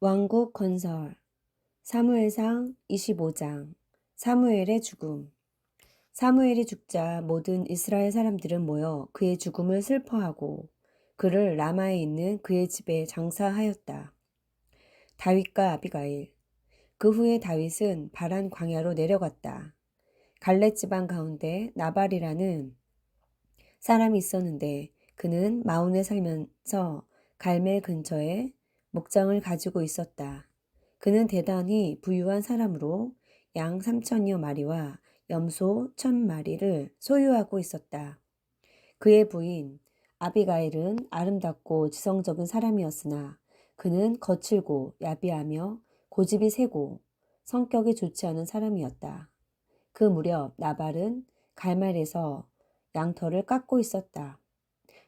왕국 건설. 사무엘상 25장. 사무엘의 죽음. 사무엘이 죽자 모든 이스라엘 사람들은 모여 그의 죽음을 슬퍼하고 그를 라마에 있는 그의 집에 장사하였다. 다윗과 아비가일. 그 후에 다윗은 바란 광야로 내려갔다. 갈렙 지방 가운데 나발이라는 사람이 있었는데 그는 마온에 살면서 갈멜 근처에 목장을 가지고 있었다. 그는 대단히 부유한 사람으로 양 3천여 마리와 염소 1,000마리를 소유하고 있었다. 그의 부인 아비가일은 아름답고 지성적인 사람이었으나 그는 거칠고 야비하며 고집이 세고 성격이 좋지 않은 사람이었다. 그 무렵 나발은 갈멜에서 양털을 깎고 있었다.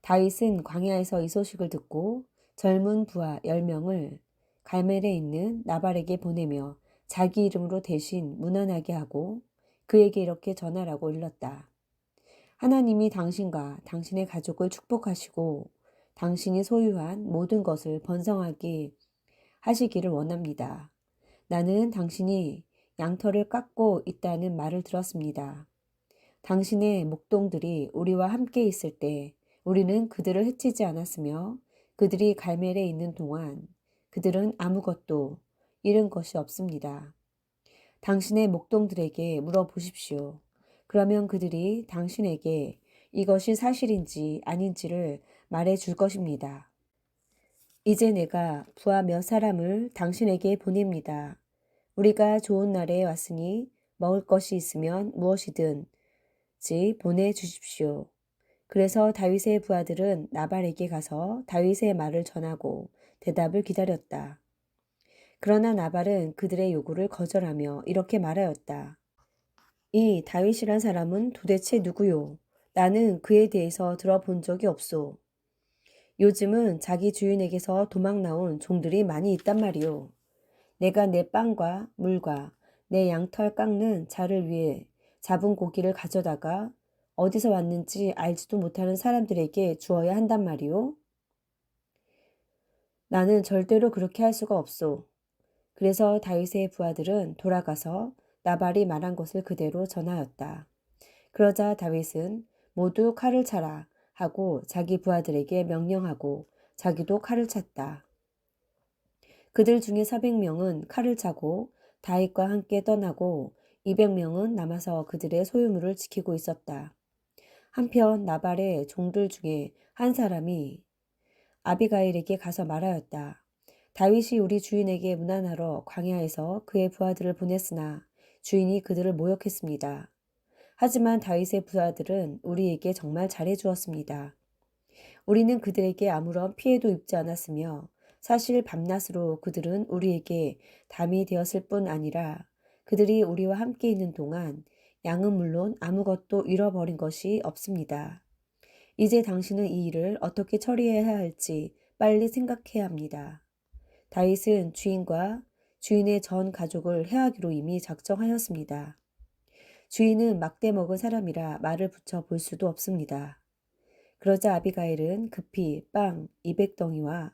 다윗은 광야에서 이 소식을 듣고 젊은 부하 10명을 갈멜에 있는 나발에게 보내며 자기 이름으로 대신 문안하게 하고 그에게 이렇게 전하라고 일렀다. 하나님이 당신과 당신의 가족을 축복하시고 당신이 소유한 모든 것을 번성하게 하시기를 원합니다. 나는 당신이 양털을 깎고 있다는 말을 들었습니다. 당신의 목동들이 우리와 함께 있을 때 우리는 그들을 해치지 않았으며 그들이 갈멜에 있는 동안 그들은 아무것도 잃은 것이 없습니다. 당신의 목동들에게 물어보십시오. 그러면 그들이 당신에게 이것이 사실인지 아닌지를 말해 줄 것입니다. 이제 내가 부하 몇 사람을 당신에게 보냅니다. 우리가 좋은 날에 왔으니 먹을 것이 있으면 무엇이든 보내주십시오. 그래서 다윗의 부하들은 나발에게 가서 다윗의 말을 전하고 대답을 기다렸다. 그러나 나발은 그들의 요구를 거절하며 이렇게 말하였다. 이 다윗이란 사람은 도대체 누구요? 나는 그에 대해서 들어본 적이 없소. 요즘은 자기 주인에게서 도망 나온 종들이 많이 있단 말이오. 내가 내 빵과 물과 내 양털 깎는 자를 위해 잡은 고기를 가져다가 어디서 왔는지 알지도 못하는 사람들에게 주어야 한단 말이오. 나는 절대로 그렇게 할 수가 없소. 그래서 다윗의 부하들은 돌아가서 나발이 말한 것을 그대로 전하였다. 그러자 다윗은 모두 칼을 차라 하고 자기 부하들에게 명령하고 자기도 칼을 찼다. 그들 중에 400명은 칼을 차고 다윗과 함께 떠나고 200명은 남아서 그들의 소유물을 지키고 있었다. 한편 나발의 종들 중에 한 사람이 아비가일에게 가서 말하였다. 다윗이 우리 주인에게 문안하러 광야에서 그의 부하들을 보냈으나 주인이 그들을 모욕했습니다. 하지만 다윗의 부하들은 우리에게 정말 잘해주었습니다. 우리는 그들에게 아무런 피해도 입지 않았으며 사실 밤낮으로 그들은 우리에게 담이 되었을 뿐 아니라 그들이 우리와 함께 있는 동안 양은 물론 아무것도 잃어버린 것이 없습니다. 이제 당신은 이 일을 어떻게 처리해야 할지 빨리 생각해야 합니다. 다윗은 주인과 주인의 전 가족을 해하기로 이미 작정하였습니다. 주인은 막대 먹은 사람이라 말을 붙여 볼 수도 없습니다. 그러자 아비가일은 급히 빵 200덩이와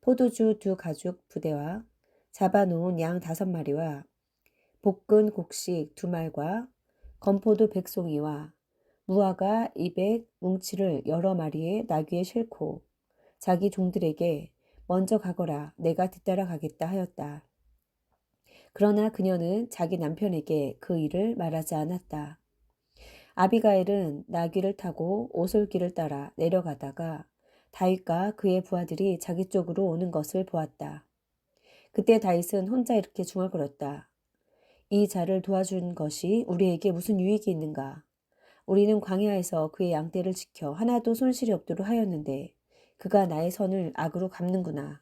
포도주 2가죽 부대와 잡아놓은 양 5마리와 볶은 곡식 2말과 건포도 100송이와 무화과 200 뭉치를 여러 마리의 나귀에 싣고 자기 종들에게 먼저 가거라 내가 뒤따라 가겠다 하였다. 그러나 그녀는 자기 남편에게 그 일을 말하지 않았다. 아비가일은 나귀를 타고 오솔길을 따라 내려가다가 다윗과 그의 부하들이 자기 쪽으로 오는 것을 보았다. 그때 다윗은 혼자 이렇게 중얼거렸다. 이 자를 도와준 것이 우리에게 무슨 유익이 있는가? 우리는 광야에서 그의 양떼를 지켜 하나도 손실이 없도록 하였는데 그가 나의 선을 악으로 갚는구나.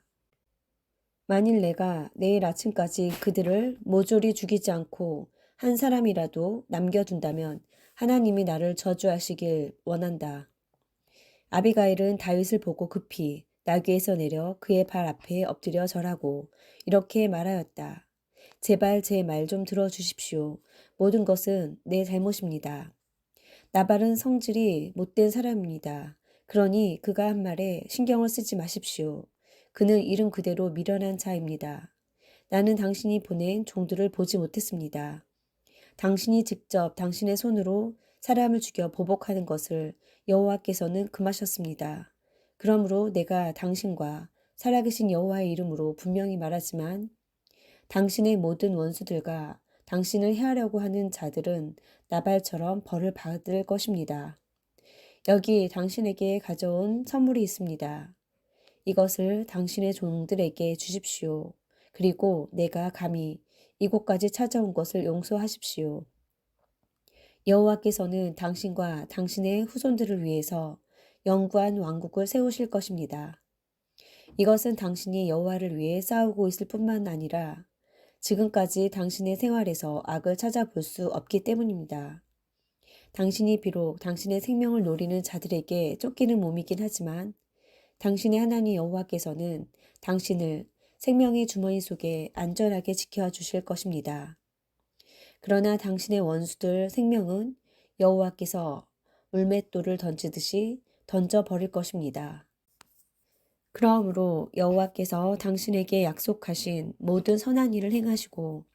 만일 내가 내일 아침까지 그들을 모조리 죽이지 않고 한 사람이라도 남겨둔다면 하나님이 나를 저주하시길 원한다. 아비가일은 다윗을 보고 급히 나귀에서 내려 그의 발 앞에 엎드려 절하고 이렇게 말하였다. 제발 제 말 좀 들어주십시오. 모든 것은 내 잘못입니다. 나발은 성질이 못된 사람입니다. 그러니 그가 한 말에 신경을 쓰지 마십시오. 그는 이름 그대로 미련한 자입니다. 나는 당신이 보낸 종들을 보지 못했습니다. 당신이 직접 당신의 손으로 사람을 죽여 보복하는 것을 여호와께서는 금하셨습니다. 그러므로 내가 당신과 살아계신 여호와의 이름으로 분명히 말하지만 당신의 모든 원수들과 당신을 해하려고 하는 자들은 나발처럼 벌을 받을 것입니다. 여기 당신에게 가져온 선물이 있습니다. 이것을 당신의 종들에게 주십시오. 그리고 내가 감히 이곳까지 찾아온 것을 용서하십시오. 여호와께서는 당신과 당신의 후손들을 위해서 영구한 왕국을 세우실 것입니다. 이것은 당신이 여호와를 위해 싸우고 있을 뿐만 아니라 지금까지 당신의 생활에서 악을 찾아볼 수 없기 때문입니다. 당신이 비록 당신의 생명을 노리는 자들에게 쫓기는 몸이긴 하지만 당신의 하나님 여호와께서는 당신을 생명의 주머니 속에 안전하게 지켜주실 것입니다. 그러나 당신의 원수들 생명은 여호와께서 물맷돌을 던지듯이 던져버릴 것입니다. 그러므로 여호와께서 당신에게 약속하신 모든 선한 일을 행하시고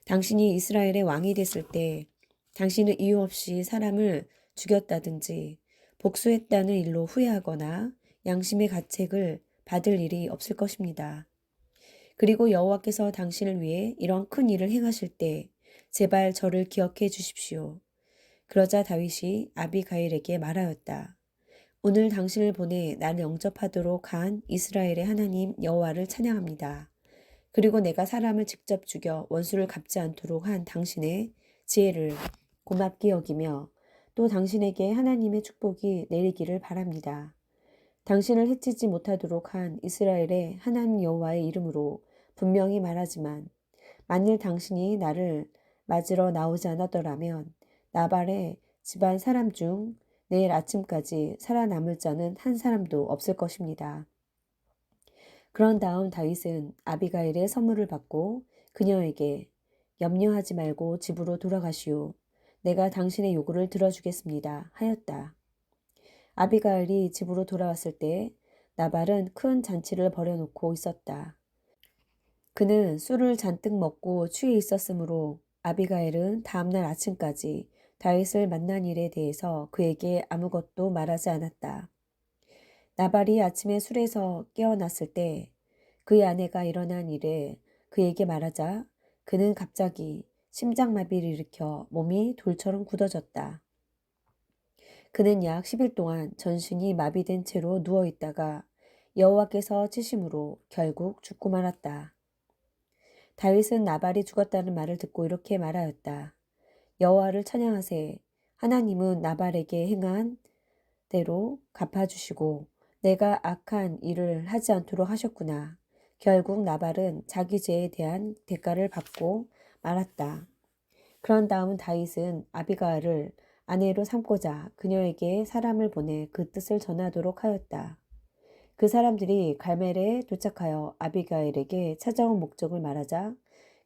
당신이 이스라엘의 왕이 됐을 때 당신은 이유 없이 사람을 죽였다든지 복수했다는 일로 후회하거나 양심의 가책을 받을 일이 없을 것입니다. 그리고 여호와께서 당신을 위해 이런 큰 일을 행하실 때 제발 저를 기억해 주십시오. 그러자 다윗이 아비가일에게 말하였다. 오늘 당신을 보내 나를 영접하도록 한 이스라엘의 하나님 여호와를 찬양합니다. 그리고 내가 사람을 직접 죽여 원수를 갚지 않도록 한 당신의 지혜를 고맙게 여기며 또 당신에게 하나님의 축복이 내리기를 바랍니다. 당신을 해치지 못하도록 한 이스라엘의 하나님 여호와의 이름으로 분명히 말하지만 만일 당신이 나를 맞으러 나오지 않았더라면 나발의 집안 사람 중 내일 아침까지 살아남을 자는 한 사람도 없을 것입니다. 그런 다음 다윗은 아비가일의 선물을 받고 그녀에게 염려하지 말고 집으로 돌아가시오. 내가 당신의 요구를 들어주겠습니다. 하였다. 아비가일이 집으로 돌아왔을 때 나발은 큰 잔치를 벌여놓고 있었다. 그는 술을 잔뜩 먹고 취해 있었으므로 아비가일은 다음날 아침까지 다윗을 만난 일에 대해서 그에게 아무것도 말하지 않았다. 나발이 아침에 술에서 깨어났을 때 그의 아내가 일어난 일을 그에게 말하자 그는 갑자기 심장마비를 일으켜 몸이 돌처럼 굳어졌다. 그는 약 10일 동안 전신이 마비된 채로 누워 있다가 여호와께서 치심으로 결국 죽고 말았다. 다윗은 나발이 죽었다는 말을 듣고 이렇게 말하였다. 여호와를 찬양하세. 하나님은 나발에게 행한 대로 갚아주시고 내가 악한 일을 하지 않도록 하셨구나. 결국 나발은 자기 죄에 대한 대가를 받고 말았다. 그런 다음 다윗은 아비가일을 아내로 삼고자 그녀에게 사람을 보내 그 뜻을 전하도록 하였다. 그 사람들이 갈멜에 도착하여 아비가일에게 찾아온 목적을 말하자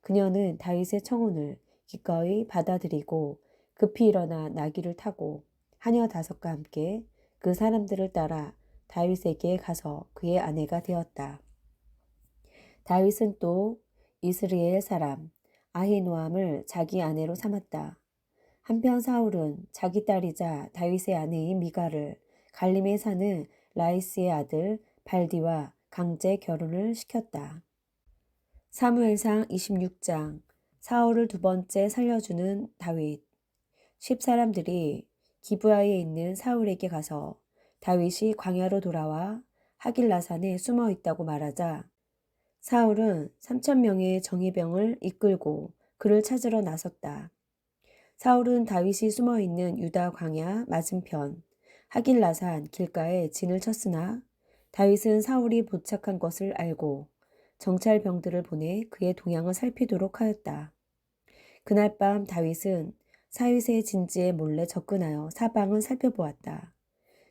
그녀는 다윗의 청혼을 기꺼이 받아들이고 급히 일어나 나귀를 타고 하녀 5과 함께 그 사람들을 따라 다윗에게 가서 그의 아내가 되었다. 다윗은 또 이스라엘 사람 아히노암을 자기 아내로 삼았다. 한편 사울은 자기 딸이자 다윗의 아내인 미가를 갈림에 사는 라이스의 아들 발디와 강제 결혼을 시켰다. 사무엘상 26장 사울을 2번째 살려주는 다윗 10사람들이 기브아에 있는 사울에게 가서 다윗이 광야로 돌아와 하길라산에 숨어 있다고 말하자 사울은 3,000명의 정예병을 이끌고 그를 찾으러 나섰다. 사울은 다윗이 숨어 있는 유다 광야 맞은편 하길라산 길가에 진을 쳤으나 다윗은 사울이 도착한 것을 알고 정찰병들을 보내 그의 동향을 살피도록 하였다. 그날 밤 다윗은 사윗의 진지에 몰래 접근하여 사방을 살펴보았다.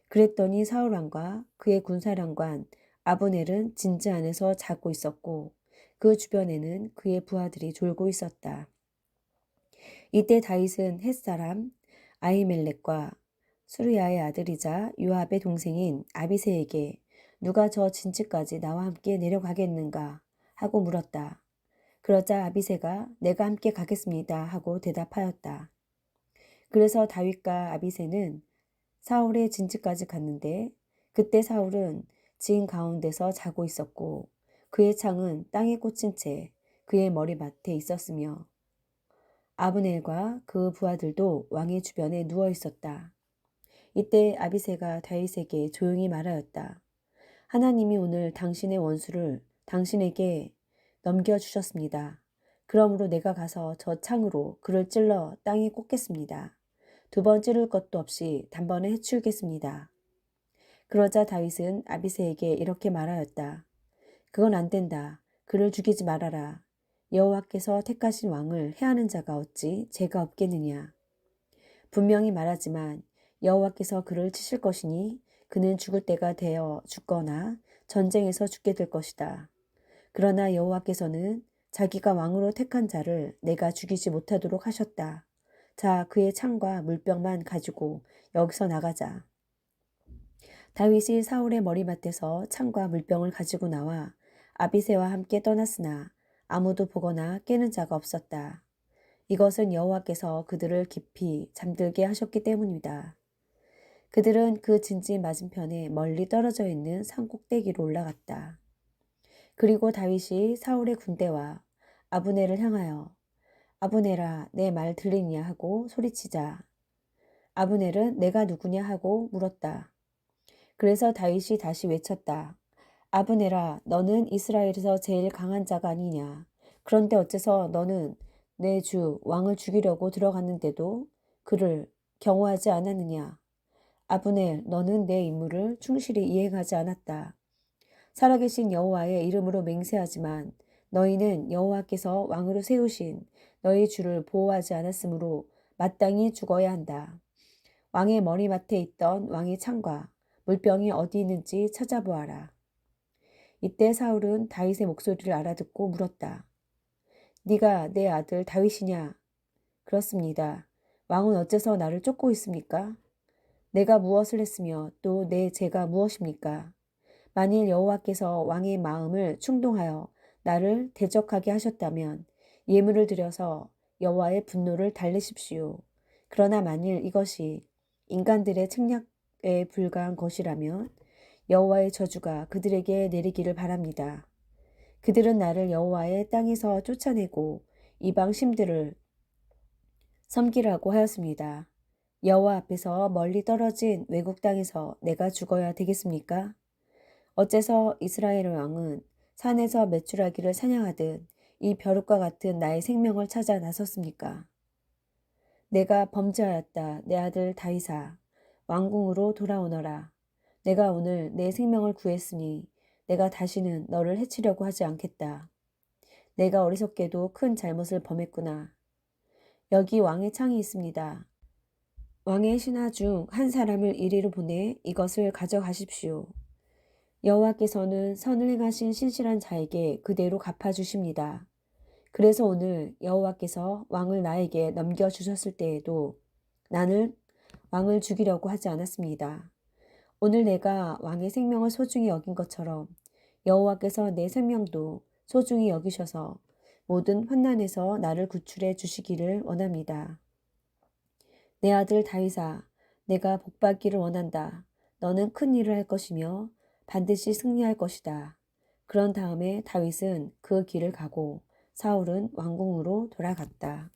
그랬더니 사울왕과 그의 군사령관 아브넬은 진지 안에서 자고 있었고 그 주변에는 그의 부하들이 졸고 있었다. 이때 다윗은 햇사람 아히멜렉과 수르야의 아들이자 요압의 동생인 아비새에게 누가 저 진치까지 나와 함께 내려가겠는가 하고 물었다. 그러자 아비새가 내가 함께 가겠습니다 하고 대답하였다. 그래서 다윗과 아비새는 사울의 진치까지 갔는데 그때 사울은 진 가운데서 자고 있었고 그의 창은 땅에 꽂힌 채 그의 머리맡에 있었으며 아브넬과 그 부하들도 왕의 주변에 누워 있었다. 이때 아비새가 다윗에게 조용히 말하였다. 하나님이 오늘 당신의 원수를 당신에게 넘겨주셨습니다. 그러므로 내가 가서 저 창으로 그를 찔러 땅에 꽂겠습니다. 2번 찌를 것도 없이 단번에 해치우겠습니다. 그러자 다윗은 아비새에게 이렇게 말하였다. 그건 안 된다. 그를 죽이지 말아라. 여호와께서 택하신 왕을 해하는 자가 어찌 죄가 없겠느냐. 분명히 말하지만 여호와께서 그를 치실 것이니 그는 죽을 때가 되어 죽거나 전쟁에서 죽게 될 것이다. 그러나 여호와께서는 자기가 왕으로 택한 자를 내가 죽이지 못하도록 하셨다. 자, 그의 창과 물병만 가지고 여기서 나가자. 다윗이 사울의 머리맡에서 창과 물병을 가지고 나와 아비새와 함께 떠났으나 아무도 보거나 깨는 자가 없었다. 이것은 여호와께서 그들을 깊이 잠들게 하셨기 때문이다. 그들은 그 진지 맞은편에 멀리 떨어져 있는 산 꼭대기로 올라갔다. 그리고 다윗이 사울의 군대와 아브넬을 향하여 아브넬아 내 말 들리냐 하고 소리치자. 아브넬은 내가 누구냐 하고 물었다. 그래서 다윗이 다시 외쳤다. 아브넬아 너는 이스라엘에서 제일 강한 자가 아니냐. 그런데 어째서 너는 내 주 왕을 죽이려고 들어갔는데도 그를 경호하지 않았느냐. 아브넬 너는 내 임무를 충실히 이행하지 않았다. 살아계신 여호와의 이름으로 맹세하지만 너희는 여호와께서 왕으로 세우신 너희 주를 보호하지 않았으므로 마땅히 죽어야 한다. 왕의 머리맡에 있던 왕의 창과 물병이 어디 있는지 찾아보아라. 이때 사울은 다윗의 목소리를 알아듣고 물었다. 네가 내 아들 다윗이냐? 그렇습니다. 왕은 어째서 나를 쫓고 있습니까? 내가 무엇을 했으며 또 내 죄가 무엇입니까? 만일 여호와께서 왕의 마음을 충동하여 나를 대적하게 하셨다면 예물을 드려서 여호와의 분노를 달래십시오. 그러나 만일 이것이 인간들의 책략에 불과한 것이라면 여호와의 저주가 그들에게 내리기를 바랍니다. 그들은 나를 여호와의 땅에서 쫓아내고 이방 신들을 섬기라고 하였습니다. 여호와 앞에서 멀리 떨어진 외국 땅에서 내가 죽어야 되겠습니까? 어째서 이스라엘 왕은 산에서 메추라기를 사냥하듯 이 벼룩과 같은 나의 생명을 찾아 나섰습니까? 내가 범죄하였다. 내 아들 다윗아 왕궁으로 돌아오너라. 내가 오늘 내 생명을 구했으니 내가 다시는 너를 해치려고 하지 않겠다. 내가 어리석게도 큰 잘못을 범했구나. 여기 왕의 창이 있습니다. 왕의 신하 중 한 사람을 이리로 보내 이것을 가져가십시오. 여호와께서는 선을 행하신 신실한 자에게 그대로 갚아주십니다. 그래서 오늘 여호와께서 왕을 나에게 넘겨주셨을 때에도 나는 왕을 죽이려고 하지 않았습니다. 오늘 내가 왕의 생명을 소중히 여긴 것처럼 여호와께서 내 생명도 소중히 여기셔서 모든 환난에서 나를 구출해 주시기를 원합니다. 내 아들 다윗아, 내가 복받기를 원한다. 너는 큰 일을 할 것이며 반드시 승리할 것이다. 그런 다음에 다윗은 그 길을 가고 사울은 왕궁으로 돌아갔다.